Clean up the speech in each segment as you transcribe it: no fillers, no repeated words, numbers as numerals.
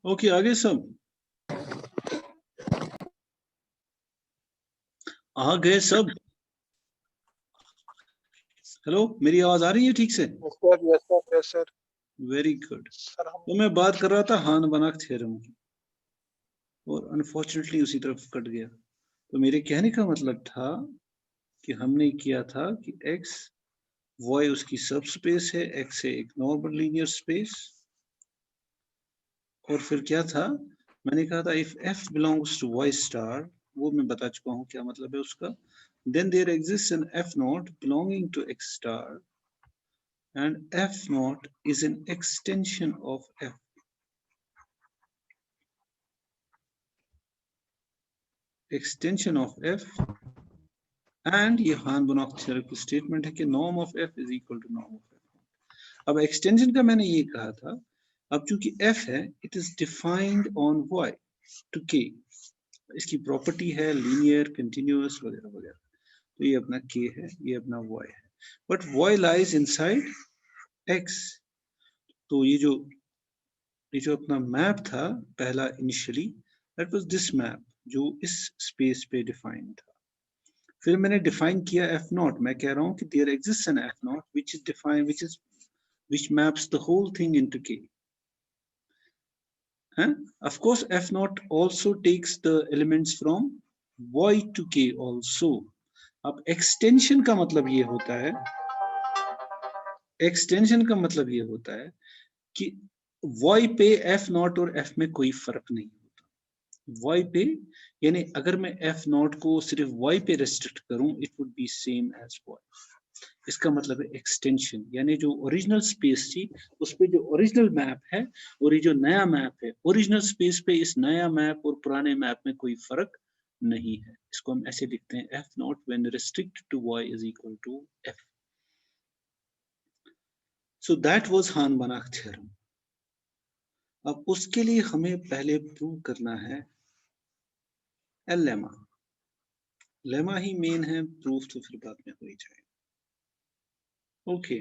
Okay, आगे सब आ गए सब। हेलो, मेरी आवाज आ रही है ठीक से? Yes sir. Very good. Sir हम तो मैं बात कर रहा था हान बनाक थ्योरम की, और अनफॉर्चुनेटली उसी तरफ कट गया। तो मेरे कहने का मतलब था कि हमने किया था कि x y उसकी सब स्पेस है, x है एक नॉर्मल लीनियर स्पेस, और फिर क्या था, मैंने कहा था if f belongs to y star, वो मैं बता चुका हूँ क्या मतलब है उसका, then there exists an f naught belonging to x star and f naught is an extension of f. Extension of f, and ये हान बनाक थ्योरम की स्टेटमेंट है कि norm of f is equal to norm of f. अब extension का मैंने ये कहा था, अब चूंकि f है, it is defined on y to k, इसकी प्रॉपर्टी है लीनियर, कंटिन्यूअस वगैरह वगैरह, तो ये अपना k है, ये अपना y है, but y lies inside x. तो ये जो अपना मैप था पहला initially, that was this map जो इस स्पेस पे डिफाइन था। फिर मैंने डिफाइन किया f नॉट, मैं कह रहा हूं कि there exists an f not which is defined, which maps the whole thing into k. Of course f naught also takes the elements from y to k also. अब extension का मतलब ये होता है, एक्सटेंशन का मतलब ये होता है कि y पे f नॉट और f में कोई फर्क नहीं होता। y पे यानी अगर मैं f नॉट को सिर्फ y पे रेस्ट्रिक्ट करूं, it would be same as y। इसका मतलब है एक्सटेंशन, यानी जो ओरिजिनल स्पेस थी उस पे जो ओरिजिनल मैप है और ये जो नया मैप है, ओरिजिनल स्पेस पे इस नया मैप और पुराने मैप में कोई फर्क नहीं है। इसको हम ऐसे लिखते हैं f not when restricted to y is equal to f. So that was Hahn Banach theorem. अब उसके लिए हमें पहले प्रूव करना है लेमा। लेमा ही मेन है, प्रूफ तो फिर बाद में हो ही जाएगा। ओके,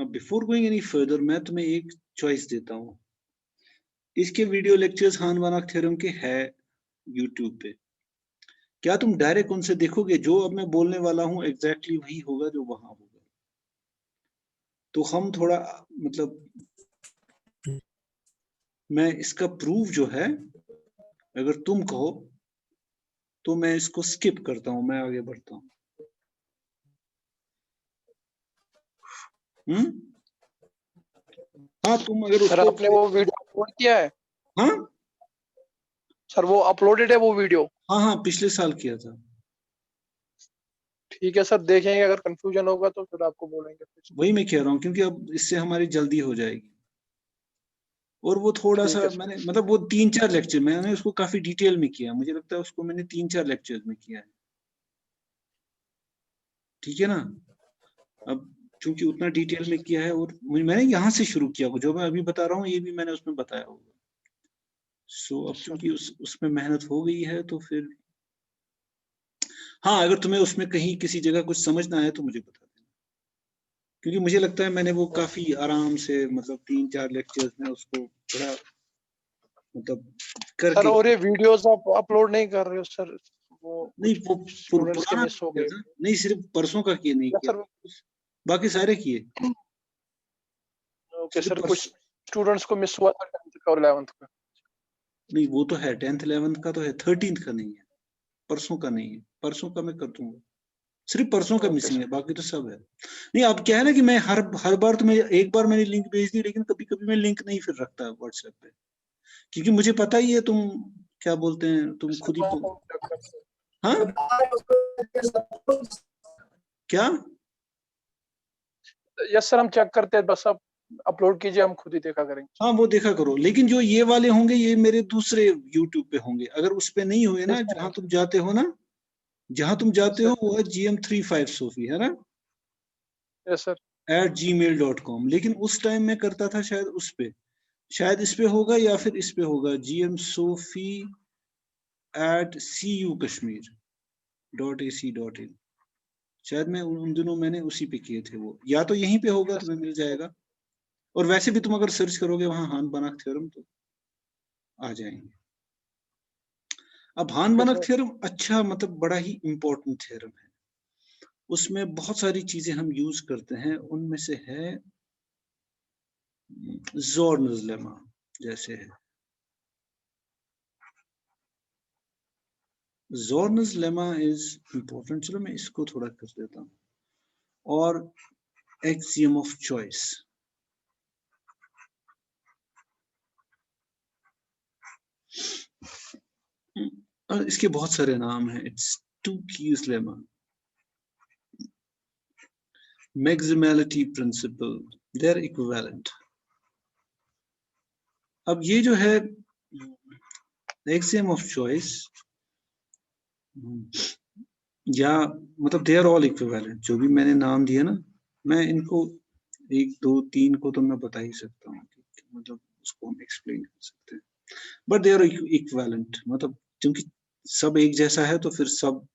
अब बिफोर गोइंग एनी फर्दर मैं तुम्हें एक चॉइस देता हूं। इसके वीडियो लेक्चर्स हान-बनाक थ्योरम के है यूट्यूब पे। क्या तुम डायरेक्ट उनसे देखोगे? जो अब मैं बोलने वाला हूं एग्जैक्टली वही होगा जो वहां होगा। तो हम थोड़ा मतलब मैं इसका प्रूफ जो है, अगर तुम कहो तो मैं इसको स्किप करता हूं, मैं आगे बढ़ता हूं। हाँ, तुम अगर सर उसको आपने वो वीडियो अपलोड किया है? हाँ सर वो अपलोडेड है वो वीडियो? हाँ हाँ, पिछले साल किया था। ठीक है सर, देखेंगे, अगर कंफ्यूजन होगा तो फिर आपको बोलेंगे फिर। वही मैं कह रहा हूँ, क्योंकि अब इससे हमारी जल्दी हो जाएगी। और वो थोड़ा ठीक सा है सर। मैंने मतलब वो 3-4 लेक्चर मैंने उसको काफी डिटेल में किया, मुझे लगता है उसको मैंने 3-4 लेक्चर में किया है। ठीक है ना? अब चूंकि उतना डिटेल में किया है और मैंने यहाँ से शुरू किया, जो मैं अभी बता रहा हूँ ये भी मैंने उसमें बताया होगा। सो अब चूंकि उसमें मेहनत हो गई है तो फिर हाँ, अगर तुम्हें उसमें कहीं किसी जगह कुछ समझना है तो मुझे बता देना, क्योंकि मुझे लगता है मैंने वो काफी आराम से मतलब 3-4 लेक्चर्स में उसको थोड़ा मतलब सर करके। और ये वीडियोस आप अपलोड नहीं कर रहे हो सर? वो नहीं, कुछ वो स्टूडेंट्स के पुराना मिस हो किया गए। था, नहीं सिर्फ परसों का किया नहीं या किया, सर बाकी सारे किए। ओके सिर्फ सर, कुछ परसों स्टूडेंट्स को मिस हुआ था 10th का और 11th का। नहीं, वो तो है 10th 11th का तो है, 13th का नहीं है, परसों का नहीं है। परसों का मैं कर दूंगा, सिर्फ परसों का ओके मिसिंग सर। है, बाकी तो सब है। नहीं, अब क्या है ना कि मैं हर बार तुम्हें एक बार मैंने लिंक भेज दी, लेकिन कभी कभी मैं लिंक नहीं फिर रखता व्हाट्सएप पे, क्योंकि मुझे पता ही है तुम क्या बोलते हैं, तुम सर खुद ही वो तो। हम चेक करते हैं। हाँ, क्या? यस सर, हम चेक करते हैं, बस आप अपलोड कीजिए, हम खुद ही देखा करेंगे। हाँ, वो देखा करो, लेकिन जो ये वाले होंगे ये मेरे दूसरे यूट्यूब पे होंगे। अगर उस पे नहीं हुए ना, यस जहां तुम जाते हो ना, जहां तुम जाते सर। हो वो है GM35 सोफी, है ना, यस सर। @gmail.com। लेकिन उस टाइम मैं करता था शायद उस पे, शायद इस पे होगा या फिर इस पे होगा, gmsofi@cukashmir.ac.in। शायद मैं उन दिनों मैंने उसी पे किए थे वो, या तो यहीं पे होगा, तुम्हें मिल जाएगा। और वैसे भी तुम अगर सर्च करोगे वहां हान बनाक थ्योरम तो आ जाएंगे। अब हान-बनक थ्योरम अच्छा मतलब बड़ा ही इंपॉर्टेंट थ्योरम है। उसमें बहुत सारी चीजें हम यूज करते हैं, उनमें से है ज़ोर्नस लेमा जैसे है। ज़ोर्नस लेमा इज इंपॉर्टेंट, चलो मैं इसको थोड़ा कर देता हूँ। और एक्सियम ऑफ चॉइस, और इसके बहुत सारे नाम हैं। इट्स टू कीज lemma, maximality principle, they are equivalent. अब ये जो है एक्सियम ऑफ चॉइस, या मतलब दे आर ऑल इक्विवेलेंट, जो भी मैंने नाम दिया ना, मैं इनको 1 2 3 को तो मैं बता ही सकता हूँ, मतलब उसको हम एक्सप्लेन कर सकते हैं, बट दे आर इक्विवेलेंट। मतलब क्योंकि सब एक जैसा है तो फिर सब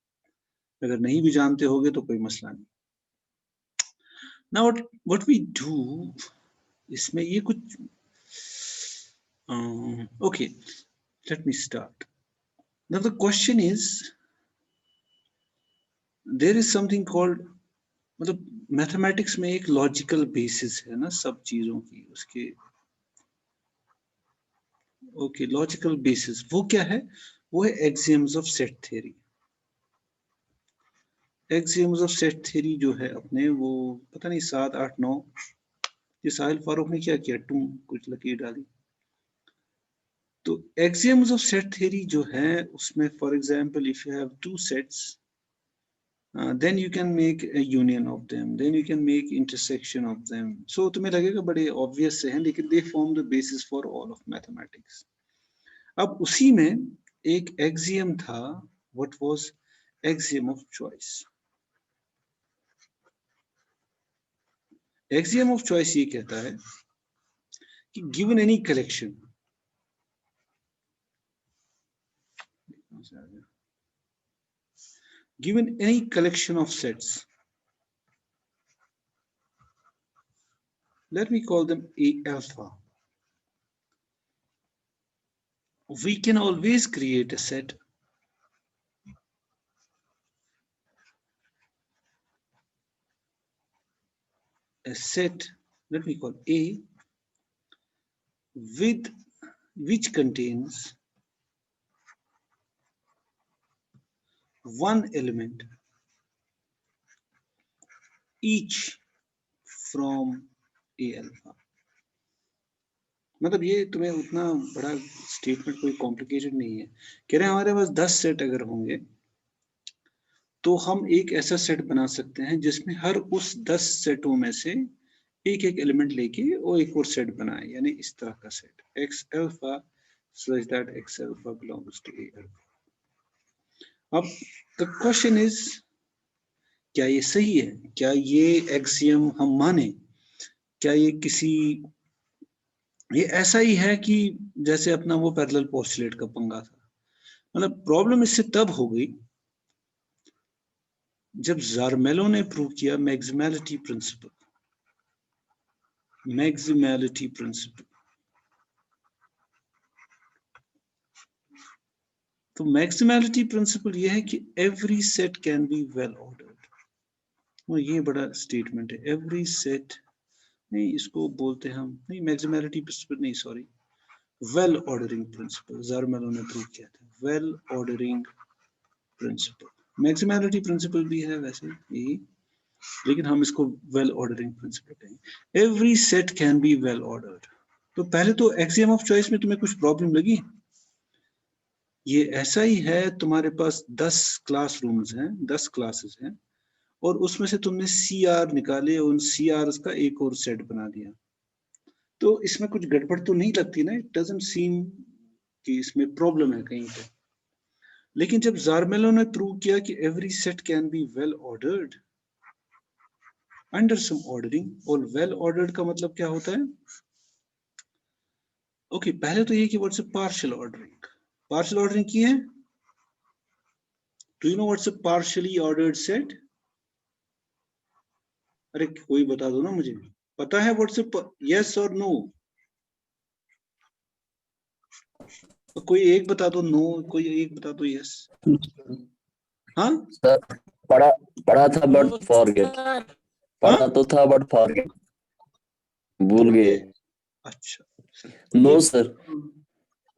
अगर नहीं भी जानते होगे तो कोई मसला नहीं। नाउ व्हाट वी डू, इसमें ये कुछ okay, let me start. Now the question is, there is something called, मतलब मैथमेटिक्स में एक लॉजिकल बेसिस है ना सब चीजों की, उसके ओके लॉजिकल बेसिस वो क्या है? वो है axioms of set theory. Axioms of set theory जो है अपने, वो पता नहीं 7 8 9, ये साहिल फारूक ने क्या किया, तुम कुछ लकीर डाली। तो एक्सियम्स ऑफ सेट थ्योरी जो है उसमें for example if you have two sets, then you can make a union of them, then you can make intersection of them. So तुम्हें लगेगा बड़े obvious से हैं, लेकिन they form the basis for all of mathematics. अब उसी में एक axiom था, what was axiom of choice. Axiom of choice ये कहता है कि given any collection, given any collection of sets, let me call them A alpha, we can always create a set let me call A, with which contains one element each from A alpha. मतलब ये तुम्हें उतना बड़ा statement कोई complicated नहीं है। कह रहे हैं हमारे पास 10 सेट अगर होंगे तो हम एक ऐसा सेट बना सकते हैं जिसमें हर उस 10 सेटों में से एक एक एलिमेंट लेके वो एक और सेट बनाए, यानी इस तरह का set X alpha such that X alpha belongs to A alpha. अब द क्वेश्चन इज, क्या ये सही है? क्या ये एक्सियम हम माने? क्या ये किसी, ये ऐसा ही है कि जैसे अपना वो पैरेलल पोस्टुलेट का पंगा था? मतलब प्रॉब्लम इससे तब हो गई जब ज़ारमेलो ने प्रूव किया मैक्सिमैलिटी प्रिंसिपल। मैक्सिमैलिटी प्रिंसिपल, तो मैक्सिमैलिटी प्रिंसिपल ये है कि every set can be well ordered. वो ये बड़ा स्टेटमेंट है, एवरी सेट नहीं, इसको बोलते हम नहीं मैक्सिमैलिटी प्रिंसिपल नहीं, सॉरी, वेल ऑर्डरिंग प्रिंसिपल। ज़ारमेलो ने प्रूव किया था वेल ऑर्डरिंग प्रिंसिपल। मैक्सिमैलिटी प्रिंसिपल भी है वैसे यही, लेकिन हम इसको वेल ऑर्डरिंग प्रिंसिपल कहेंगे। Every set can be well ordered. तो पहले तो एक्सियम ऑफ चॉइस में तुम्हें कुछ प्रॉब्लम लगी? ये ऐसा ही है, तुम्हारे पास 10 क्लासरूम्स हैं, 10 क्लासेस हैं, और उसमें से तुमने CR निकाले, उन CRs का एक और सेट बना दिया, तो इसमें कुछ गड़बड़ तो नहीं लगती ना? इट डजंट सीम कि इसमें प्रॉब्लम है कहीं पे। लेकिन जब ज़ारमेलो ने प्रूव किया कि every set can be well ordered under some ordering, और वेल ऑर्डर्ड का मतलब क्या होता है? ओके, पहले तो ये कि what's a partial ordering. Partial ordering की है? Do you know what's a partially ordered set? अरे कोई बता दो ना मुझे, पता है व्हाट्स अ, यस और नो? तो कोई एक बता दो नो, कोई एक बता दो यस। हाँ सर पढ़ा था बट फॉरगेट, हाँ पढ़ा तो था बट फॉरगेट, भूल गए। अच्छा नो एक, सर।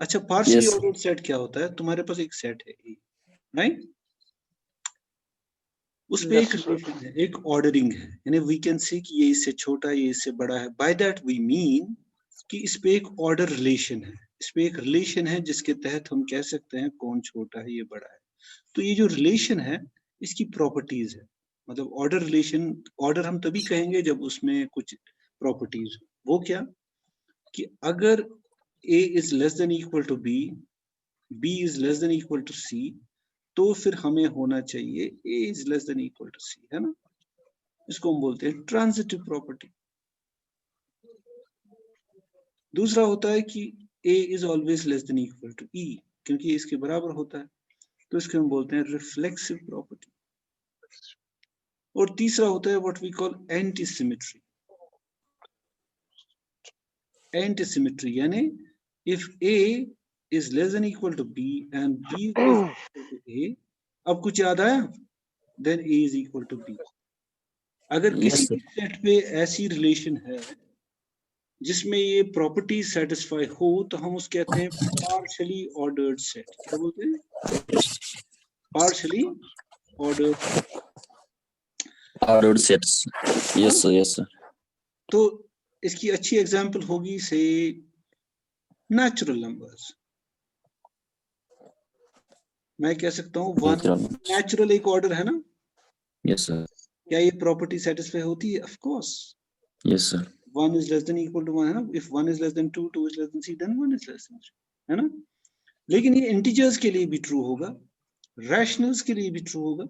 अच्छा पार्शियली Yes. ऑर्डर्ड सेट क्या होता है? तुम्हारे पास एक सेट है ए, राइट, उस पे एक Yes, sir. रिलेशन है, एक ऑर्डरिंग है, यानी वी कैन से कि ये इससे छोटा है, ये इससे बड़ा है। बाय दैट वी मीन कि इस पे एक ऑर्डर रिलेशन है, इस पे एक रिलेशन है जिसके तहत हम कह सकते हैं कौन छोटा है, ये बड़ा है। तो ये जो रिलेशन है इसकी प्रॉपर्टीज है, मतलब ऑर्डर रिलेशन, ऑर्डर हम तभी कहेंगे जब उसमें कुछ प्रॉपर्टीज हो। वो क्या कि अगर a is less than equal to b, b is less than equal to c, तो फिर हमें होना चाहिए a is less than equal to c, है ना। इसको हम बोलते हैं ट्रांजिटिव प्रॉपर्टी। दूसरा होता है कि a is always less than equal to e, क्योंकि इसके बराबर होता है, तो इसको हम बोलते हैं रिफ्लेक्सिव प्रॉपर्टी। और तीसरा होता है what we call anti symmetry. Anti symmetry यानी if a is less than equal to b and b is less than equal to a, अब कुछ याद आया? then a is equal to b। अगर Yes, किसी sir. भी set पे ऐसी रिलेशन है जिसमें ये प्रॉपर्टी सेटिस्फाई हो, तो हम उस कहते हैं पार्शियली ऑर्डर्ड सेट। क्या बोलते हैं? Partially ordered. Ordered sets. Yes, sir. Yes, sir. तो इसकी अच्छी एग्जांपल होगी से नेचुरल नंबर्स। मैं कह सकता हूँ वन Natural numbers. नेचुरल एक ऑर्डर है ना, Yes, sir. क्या ये प्रॉपर्टी सेटिस्फाई होती है? Of course. Yes, sir. 1 is less than equal to 1 है ना, if 1 is less than 2, 2 is less than c, then 1 is less than 3, है ना। लेकिन ये इंटीजर्स के लिए भी ट्रू होगा, रैशनल्स के लिए भी ट्रू होगा,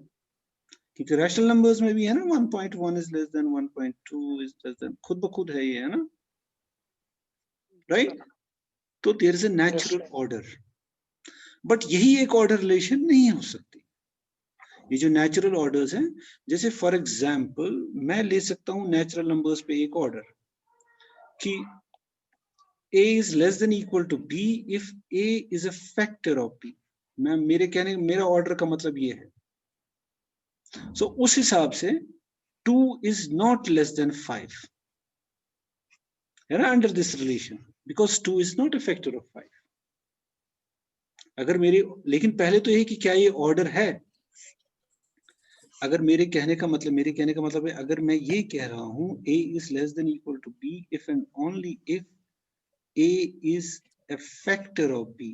क्योंकि रैशनल नंबर्स में भी है ना 1.1 is less than 1.2 is less than, खुद ब खुद है ये, है ना, राइट। तो there is a natural order, but यही एक ऑर्डर रिलेशन नहीं हो सकती। ये जो नेचुरल ऑर्डर्स हैं, जैसे फॉर एग्जांपल मैं ले सकता हूं नेचुरल नंबर्स पे एक ऑर्डर कि a is less than equal to b if a is a factor of b। मैं मेरे कहने मेरा ऑर्डर का मतलब ये है। सो उस हिसाब से 2 is not less than 5, है ना, under this relation, because 2 is not a factor of 5। अगर मेरे, लेकिन पहले तो ये कि क्या ये ऑर्डर है। अगर मेरे कहने का मतलब है, अगर मैं ये कह रहा हूं a is less than equal to b if and only if a is a factor of b,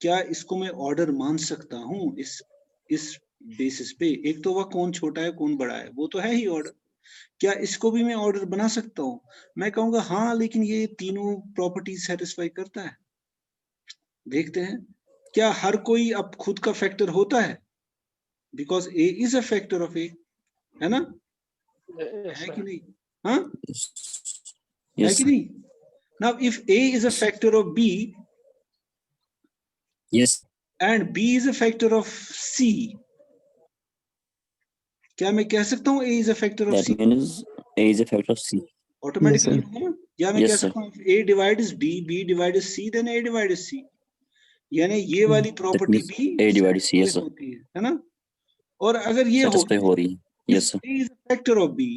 क्या इसको मैं ऑर्डर मान सकता हूं इस बेसिस पे? एक तो वह कौन छोटा है कौन बड़ा है, वो तो है ही ऑर्डर। क्या इसको भी मैं ऑर्डर बना सकता हूं? मैं कहूंगा हाँ, लेकिन ये तीनों प्रॉपर्टी सेटिस्फाई करता है। देखते हैं क्या हर कोई अब खुद का फैक्टर होता है, because A is a factor of A, है ना, Yes, है sir. कि नहीं? हाँ, है Yes, कि sir. नहीं? Now if A is a factor of B Yes. And B is a factor of C, क्या मैं कह सकता हूँ A is a factor of That C? means A is a factor of C. Automatically Yes, होगा ना। या मैं Yes, कह sir. सकता हूँ A divide is B, B divide is C, then A divide is C, यानी ये वाली That प्रॉपर्टी means भी A divided C. Yes, satisfy sir. होती है ना। और अगर ये हो Satisfy हो रही है. Yes, sir. A is a factor of B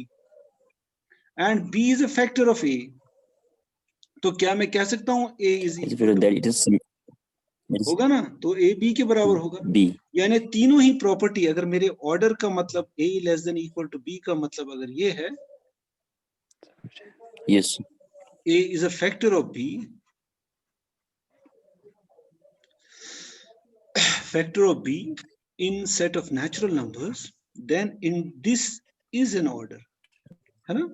and B is a factor of A, तो क्या मैं कह सकता हूँ A is It's equal very to, that it is होगा ना, तो ए बी के बराबर होगा। B. यानी तीनों ही प्रॉपर्टी, अगर मेरे ऑर्डर का मतलब A less than equal to B का मतलब अगर ये है Yes, sir. a is a factor of b, factor of b in set of natural numbers, then in this is an order, है ना।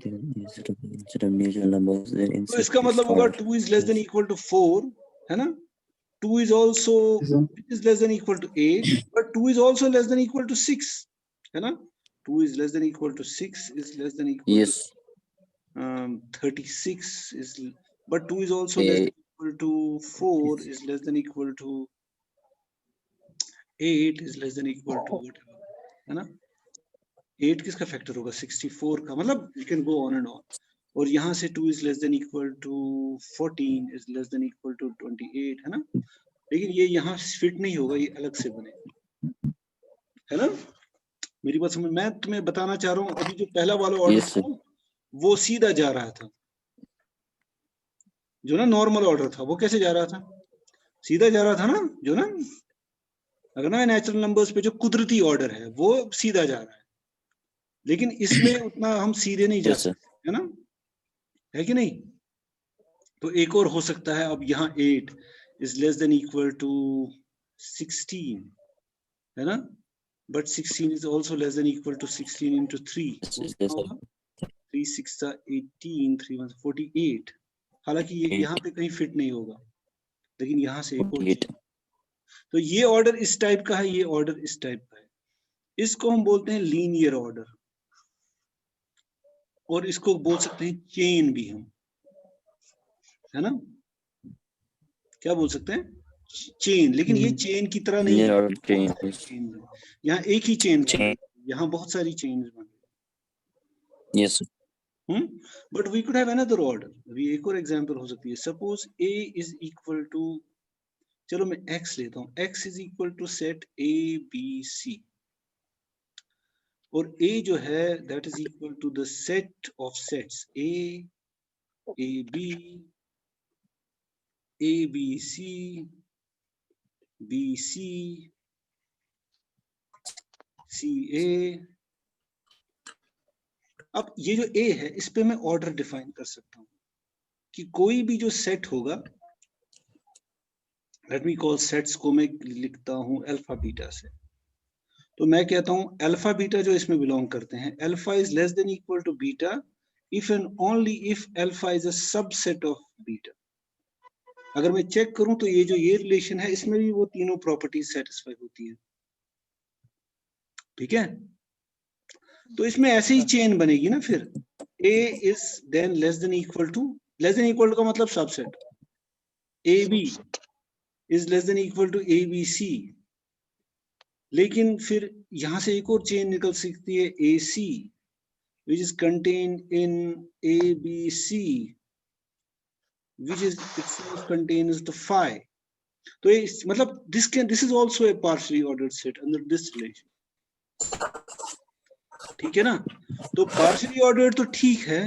Instead of natural numbers, then तो insert इसका this मतलब होगा order. 2 is less than equal to 4, है ना। 2 is also is less than equal to 8, but 2 is also less than equal to 6, है ना। 2 is less than equal to 6 is less than equal Yes. to 36 is, but 2 is also less than equal to 4 is less than equal to 8 is less than equal to whatever, है ना। 8 किसका factor होगा? 64 का, मतलब you can go on and on। और यहाँ से 2 is less than equal to 14 is less than equal to 28, है ना। लेकिन ये यहाँ फिट नहीं होगा, ये अलग से बनेगा, है ना। मेरी बात समझ, मैं तुम्हें बताना चाह रहा हूँ अभी जो पहला वाला ऑर्डर Yes, sir. था वो सीधा जा रहा था, जो ना नॉर्मल ऑर्डर था वो कैसे जा रहा था, सीधा जा रहा था ना, जो ना अगर ना नेचुरल नंबर्स पे जो कुदरती ऑर्डर है वो सीधा जा रहा है, लेकिन इसमें उतना हम सीधे नहीं जा Yes, sir. सकते, है ना, है कि नहीं। तो एक और हो सकता है, अब यहाँ 8 is less than equal to 16, है ना, but 16 is also less than equal to 16 into 3, Yes, वो yes, क्या yes, sir. होगा, 3 6 18 3 1 48। हालांकि ये 8, यहाँ पे कहीं फिट नहीं होगा, लेकिन यहाँ से एक और 48. चीज, तो ये ऑर्डर इस टाइप का है, ये ऑर्डर इस टाइप का है, इसको हम बोलते हैं लीनियर ऑर्डर, और इसको बोल सकते हैं चेन भी हम, है ना, क्या बोल सकते हैं, चेन। लेकिन ये चेन की तरह नहीं Linear है, order chain. बहुत सारी चेन है, यहाँ एक ही चेन बन रही है, यहाँ बहुत सारी चेन बन रही Yes, sir. है, but we could have another order. अभी एक और एग्जांपल हो सकती है, suppose a is equal to, चलो मैं x लेता हूँ, x is equal to set a b c, और a जो है that is equal to the set of sets a b c b c c a। अब ये जो a है इस पे मैं ऑर्डर डिफाइन कर सकता हूँ कि कोई भी जो सेट होगा, लेट मी कॉल सेट्स को मैं लिखता हूँ अल्फा बीटा से, तो मैं कहता हूँ अल्फा बीटा जो इसमें बिलोंग करते हैं, alpha is less than equal to beta if and only if alpha is a subset of beta. अगर मैं चेक करूं तो ये जो ये रिलेशन है इसमें भी वो तीनों प्रॉपर्टीज सेटिस्फाई होती है, ठीक है। तो इसमें ऐसे ही चेन बनेगी ना फिर, a is then less than equal to, less than equal to का मतलब subset, A B is less than equal to A B C, लेकिन फिर यहां से एक और चेन निकल सकती है ए सी which is contained in ABC, which is itself contains the phi. तो ये मतलब this is also a partially ordered set under this relation, ठीक है ना। तो partially ordered तो ठीक है,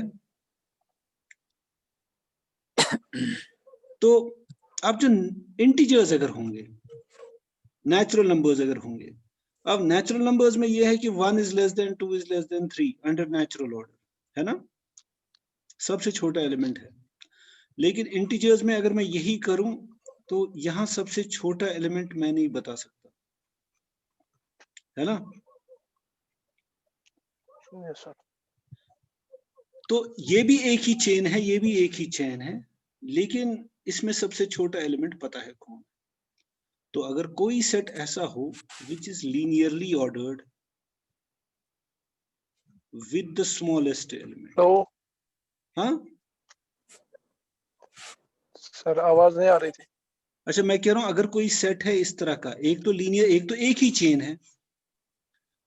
तो अब जो इंटीजर्स अगर होंगे, नेचुरल नंबर्स अगर होंगे, अब नेचुरल नंबर्स में ये है कि 1 is less then 2 is less then 3 under natural order, है ना, सबसे छोटा एलिमेंट है। लेकिन इंटीजर्स में अगर मैं यही करूं तो यहां सबसे छोटा एलिमेंट मैं नहीं बता सकता, है ना। Yes, sir. तो ये भी एक ही चेन है, ये भी एक ही चेन है, लेकिन इसमें सबसे छोटा एलिमेंट पता है कौन। तो अगर कोई सेट ऐसा हो which is linearly ordered with the smallest element, तो हाँ सर आवाज नहीं आ रही थी। अच्छा, मैं कह रहा हूं अगर कोई सेट है इस तरह का, एक तो लीनियर, एक तो एक ही चेन है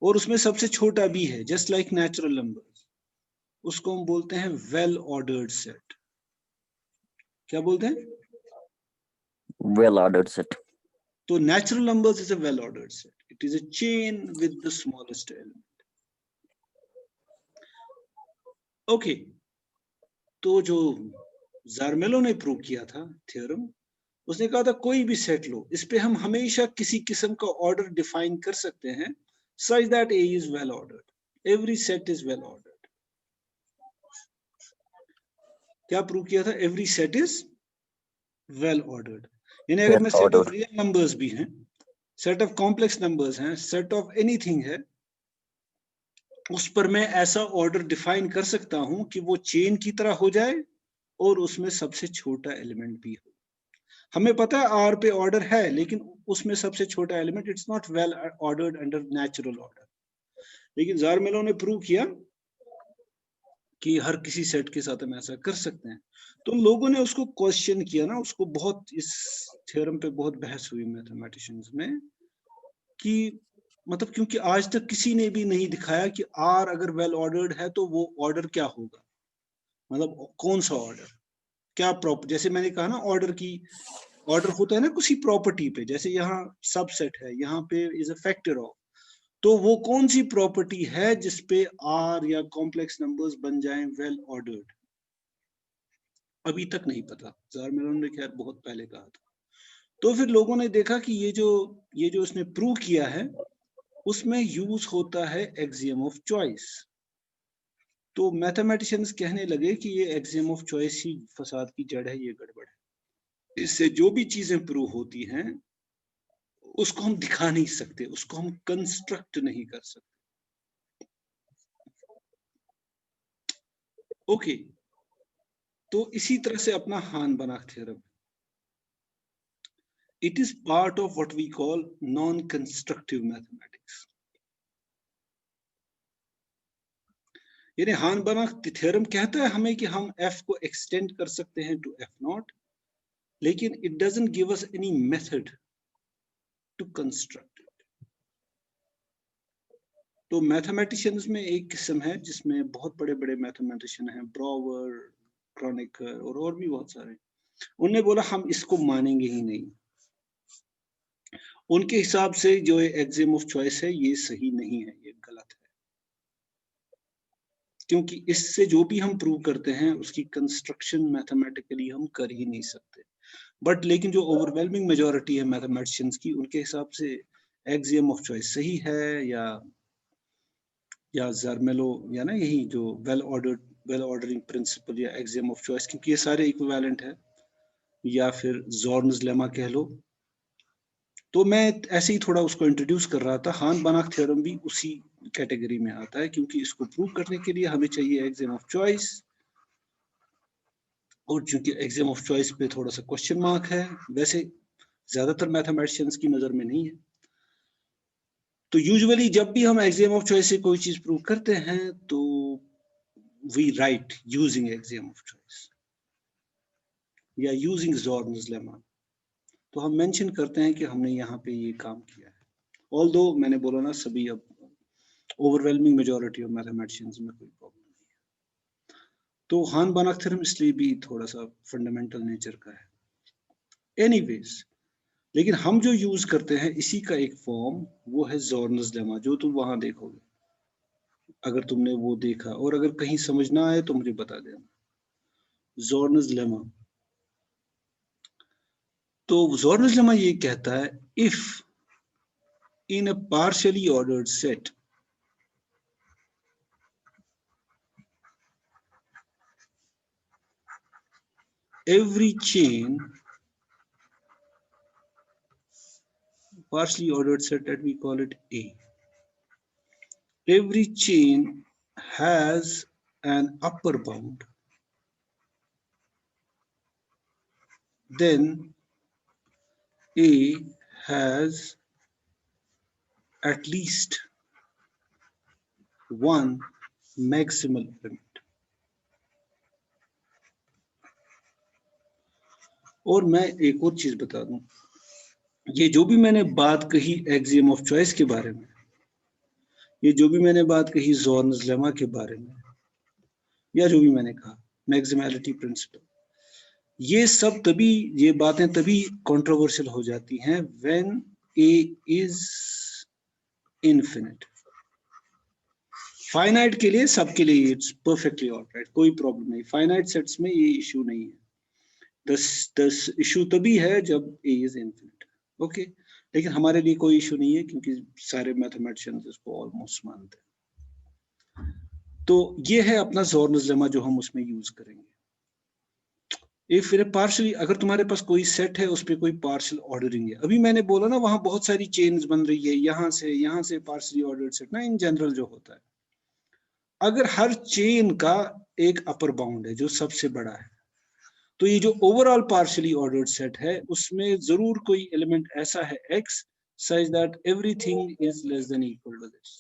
और उसमें सबसे छोटा भी है, जस्ट लाइक नेचुरल नंबर्स, उसको हम बोलते हैं वेल ऑर्डर्ड सेट। क्या बोलते हैं, Well ordered set. तो natural numbers is a well ordered set, it is a chain with the smallest element. Okay, तो जो ज़ार्मेलो ने प्रूव किया था थ्योरम, उसने कहा था कोई भी सेट लो, इस पे हम हमेशा किसी किस्म का ऑर्डर डिफाइन कर सकते हैं such that A is well ordered, every set is well ordered। क्या प्रूव किया था, every set is well ordered, यानी अगर मैं सेट ऑफ रियल नंबर्स भी हैं, सेट ऑफ कॉम्प्लेक्स नंबर्स हैं, सेट ऑफ एनीथिंग है, उस पर मैं ऐसा ऑर्डर डिफाइन कर सकता हूं कि वो चेन की तरह हो जाए और उसमें सबसे छोटा एलिमेंट भी हो। हमें पता है आर पे ऑर्डर है, लेकिन उसमें सबसे छोटा element, it's not well ordered under natural order. लेकिन ज़ार्मेलो ने प्रूव किया कि हर किसी सेट के साथ हम ऐसा कर सकते हैं। तो लोगों ने उसको क्वेश्चन किया ना, उसको बहुत, इस थ्योरम पे बहुत बहस हुई मैथमेटिशियंस में कि मतलब, क्योंकि आज तक किसी ने भी नहीं दिखाया कि आर अगर वेल ऑर्डर्ड है तो वो ऑर्डर क्या होगा। मतलब कौन सा ऑर्डर, क्या प्रॉपर, जैसे मैंने कहा ना ऑर्डर होता है ना किसी प्रॉपर्टी पे, जैसे यहाँ सबसेट है, यहाँ पे इज अ फैक्टर ऑफ, तो वो कौन सी प्रॉपर्टी है जिसपे आर या कॉम्प्लेक्स नंबर्स बन जाएं वेल ऑर्डर्ड, अभी तक नहीं पता, ज़ारमेलन ने खैर बहुत पहले कहा था। तो फिर लोगों ने देखा कि ये जो उसने प्रूव किया है उसमें यूज होता है एक्सियम ऑफ चॉइस। तो मैथमेटिशियंस कहने लगे कि ये एक्सियम ऑफ चॉइस ही फसाद की जड़ है, ये गड़बड़ है, इससे जो भी चीजें प्रूव होती हैं उसको हम दिखा नहीं सकते, उसको हम कंस्ट्रक्ट नहीं कर सकते। ओके, तो इसी तरह से अपना हान-बनाख theorem, it is part of what we call non-constructive mathematics. यानी हान-बनाख थ्योरम कहता है हमें कि हम f को एक्सटेंड कर सकते हैं टू f0, लेकिन it doesn't give us any method to construct it. तो मैथमेटिशियंस में एक किस्म है जिसमें बहुत बड़े-बड़े मैथमेटिशियन हैं, ब्रावर, क्रॉनिकर और भी बहुत सारे, उन्होंने बोला हम इसको मानेंगे ही नहीं। उनके हिसाब से जो एक्सियम ऑफ चॉइस है ये सही नहीं है, ये गलत है, क्योंकि इससे जो भी हम प्रूव करते हैं उसकी कंस्ट्रक्शन मैथमेटिकली हम कर ही नहीं सकते। बट लेकिन जो ओवरवेलमिंग मेजॉरिटी है मैथमेटिशियंस की, उनके हिसाब से एक्सियम ऑफ चॉइस सही है, या ज़ारमेलो या ना यही जो वेल ऑर्डरिंग प्रिंसिपल या एक्सियम ऑफ चॉइस, क्योंकि ये सारे इक्विवेलेंट है, या फिर ज़ॉर्न्स लेमा कह लो। तो मैं ऐसे ही थोड़ा उसको इंट्रोड्यूस कर रहा था। हान-बनाख थ्योरम भी उसी कैटेगरी में आता है, क्योंकि इसको प्रूव करने के लिए हमें चाहिए एक्सियम ऑफ चॉइस, और चूंकि एक्सियम ऑफ चॉइस पे थोड़ा सा क्वेश्चन मार्क है, वैसे ज्यादातर मैथमेटिशियंस की नजर में नहीं है। तो यूजुअली जब भी हम एक्सियम ऑफ चॉइस से कोई चीज प्रूव करते हैं तो we write using axiom of choice या यूजिंग ज़ॉर्न्स लेमा, तो हम मेंशन करते हैं कि हमने यहाँ पे ये काम किया है। ऑल्दो मैंने बोला ना, सभी अब ओवरवेलमिंग मेजॉरिटी ऑफ मैथमेटिशियंस में कोई प्रॉब्लम नहीं है। तो हान-बनाख थ्योरम इसलिए भी थोड़ा सा फंडामेंटल नेचर का है। एनीवेज, लेकिन हम जो यूज करते हैं इसी का एक फॉर्म, वो है ज़ॉर्न्स लेमा, जो तुम वहां देखोगे, अगर तुमने वो देखा और अगर कहीं समझ ना आए तो मुझे बता देना। ज़ॉर्न्स लेमा, तो ज़ॉर्न्स लेमा ये कहता है if in a partially ordered set every chain, partially ordered set that we call it A, every chain has an upper bound, then A has at least one maximal element. और मैं एक और चीज बता दूं, ये जो भी मैंने बात कही एक्सियम ऑफ चॉइस के बारे में, ये जो भी मैंने बात कही ज़ॉर्न्स लेमा के बारे में, या जो भी मैंने कहा मैक्सिमैलिटी प्रिंसिपल, ये सब तभी, ये बातें तभी कंट्रोवर्शियल हो जाती हैं when A is infinite. Finite के लिए, सबके लिए इट्स परफेक्टली ऑलराइट, कोई प्रॉब्लम नहीं, फाइनाइट सेट्स में ये इशू नहीं है। दस इशू तभी है जब ए इज इनफिनिट, ओके। लेकिन हमारे लिए कोई इशू नहीं है क्योंकि सारे मैथमेटिशियंस इसको ऑलमोस्ट मानते हैं। तो ये है अपना ज़ॉर्न्स लेमा जो हम उसमें यूज करेंगे। इफ इन पार्शियली, अगर तुम्हारे पास कोई सेट है उस पर कोई पार्शियल ऑर्डरिंग है, अभी मैंने बोला ना वहां बहुत सारी चेन्स बन रही है, यहाँ से पार्शियली ऑर्डर्ड सेट ना इन जनरल जो होता है, अगर हर चेन का एक अपर बाउंड है जो सबसे बड़ा है, तो ये जो ओवरऑल पार्शियली ऑर्डर्ड सेट है उसमें जरूर कोई एलिमेंट ऐसा है x such that everything is less than equal to this.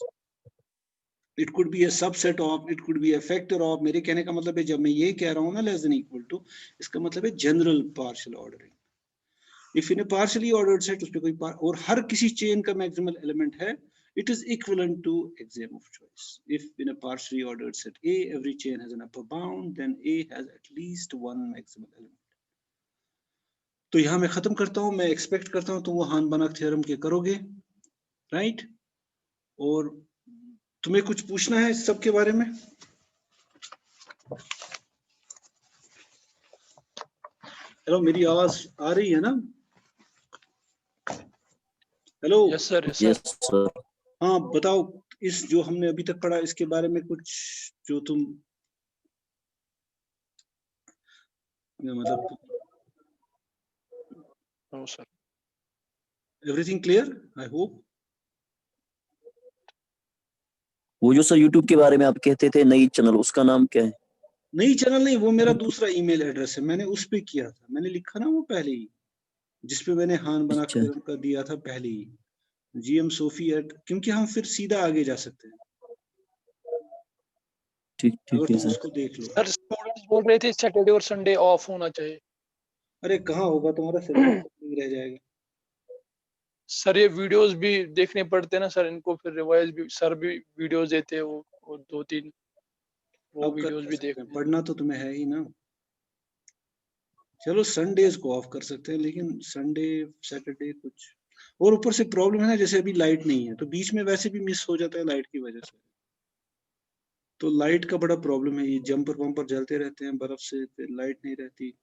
It could be a subset of, it could be a factor of। मेरे कहने का मतलब है जब मैं ये कह रहा हूँ ना less than equal to, इसका मतलब है general partial ordering. If in A partially ordered set, उस पे कोई और हर किसी चेन का मैक्सिमल एलिमेंट है, it is equivalent to axiom of choice. If in a partially ordered set A, every chain has an upper bound, then A has at least one maximal element. तो यहां मैं खत्म करता हूं, मैं expect करता हूं तो वो हान-बनाक थ्योरम के करोगे, राइट? और तुम्हें कुछ पूछना है इस सब के बारे में? हेलो, मेरी आवाज आ रही है ना? Hello, yes sir, yes Yes, sir. sir. हाँ बताओ, इस जो हमने अभी तक पढ़ा इसके बारे में कुछ जो तुम मतलब no sir. Everything clear? I hope. वो जो सर YouTube के बारे में आप कहते थे नई चैनल, उसका नाम क्या है? नई चैनल नहीं, वो मेरा दूसरा ईमेल एड्रेस है, मैंने उस पे किया था, मैंने लिखा ना वो पहले ही, जिसपे मैंने हान-बनाक अच्छा। थ्योरम का दिया था पहले ही, GM Sophie @ क्योंकि हम फिर सीधा आगे जा सकते हैं ठीक अगर है तुम सर। उसको देख लो। सर स्टूडेंट्स बोल रहे थे सैटरडे और संडे ऑफ होना चाहिए। अरे कहाँ होगा, तुम्हारा सिलेबस रह जाएगा। सर ये वीडियोस भी देखने पड़ते हैं ना सर, इनको फिर रिवाइज भी सर भी वीडियोस देते हैं, वो 2-3 वो अब कर वीडियोस क्या भी सकते हैं, देखते हैं। पढ़ना तो तुम्हें है ही ना। चलो संडेज को ऑफ कर सकते हैं, लेकिन संडे सैटरडे कुछ, और ऊपर से प्रॉब्लम है ना, जैसे अभी लाइट नहीं है तो बीच में वैसे भी मिस हो जाता है लाइट की वजह से, तो लाइट का बड़ा प्रॉब्लम है। ये जंपर वंपर जलते रहते हैं बर्फ से, फिर लाइट नहीं रहती।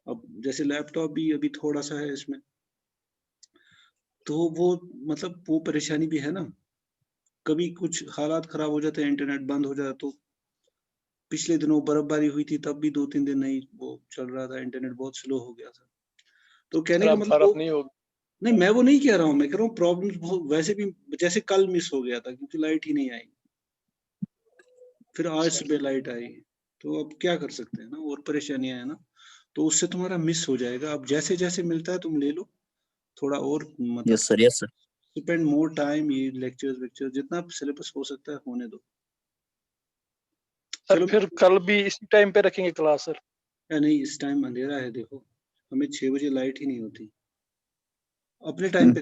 अब जैसे लैपटॉप भी अभी थोड़ा सा है इसमें, तो वो मतलब वो परेशानी भी है ना, कभी कुछ हालात खराब हो जाते हैं, इंटरनेट बंद हो जाता, तो पिछले दिनों बर्फबारी हुई थी तब भी 2-3 दिन नहीं वो चल रहा था, इंटरनेट बहुत स्लो हो गया था। तो कहने सर का अब मतलब वो, बर्फ नहीं होगी। नहीं मैं वो नहीं कह रहा हूँ, मैं कह रहा हूँ प्रॉब्लम्स बहुत वैसे भी, जैसे कल मिस हो गया था क्योंकि लाइट ही नहीं आई, फिर आज सुबह लाइट आई, तो अब क्या कर सकते हैं ना, और परेशानियां है ना, तो उससे तुम्हारा मिस हो जाएगा। अब जैसे जैसे मिलता है तुम ले लो, थोड़ा और मतलब yes sir, yes sir. Spend more time, ये लेक्चर्स जितना सिलेबस हो सकता है होने दो। सर चलो, फिर कल भी इसी टाइम पे रखेंगे क्लास सर? या नहीं, इस टाइम अंधेरा है, देखो हमें 6 बजे लाइट ही नहीं होती, अपने टाइम पे,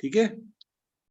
ठीक है?